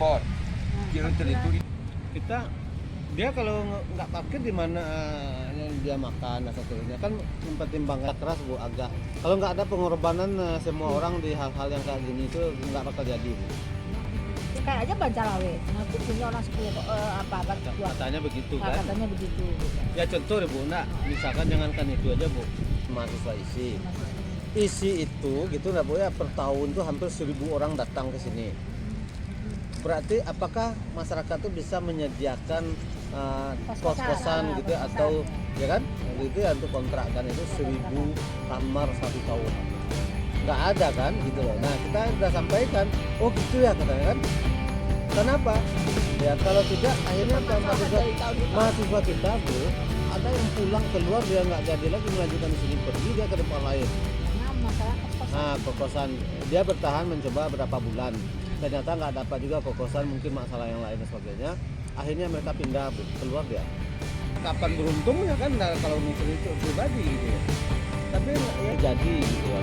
impor. Kilometer itu Kita dia kalau nggak parkir di mana yang dia makan dan seterusnya kan mempertimbangkan keras Bu agak. Kalau nggak ada pengorbanan semua orang di hal-hal yang kayak gini itu nggak bakal jadi Bu. Kayak aja Bancalawe, aku punya orang 10 Katanya begitu kan. katanya begitu. Ya contoh deh Bu, nah misalkan jangankan itu aja Bu, mahasiswa isi itu gitu nggak Bu ya, per tahun tuh hampir 1.000 orang datang ke sini. Berarti apakah masyarakat tuh bisa menyediakan kos-kosan gitu kos-kosan. atau ya kan gitu ya untuk kontrakkan itu 1.000 kamar 1 tahun? Nggak ada kan gitu loh. Nah kita udah sampaikan, oh gitu ya katanya kan. Kenapa? Ya kalau tidak akhirnya apa mahasiswa kita Bu ada yang pulang keluar dia nggak jadi lagi melanjutkan di sini, pergi dia ke tempat lain. Nah, masalah kos-kosan. Nah kokosan dia bertahan mencoba berapa bulan, ternyata nggak dapat juga kokosan, mungkin masalah yang lain dan sebagainya. Akhirnya mereka pindah Bu, keluar dia. Kapan beruntungnya kan kalau mikir itu pribadi gitu ya. Tapi ya jadi gitu ya.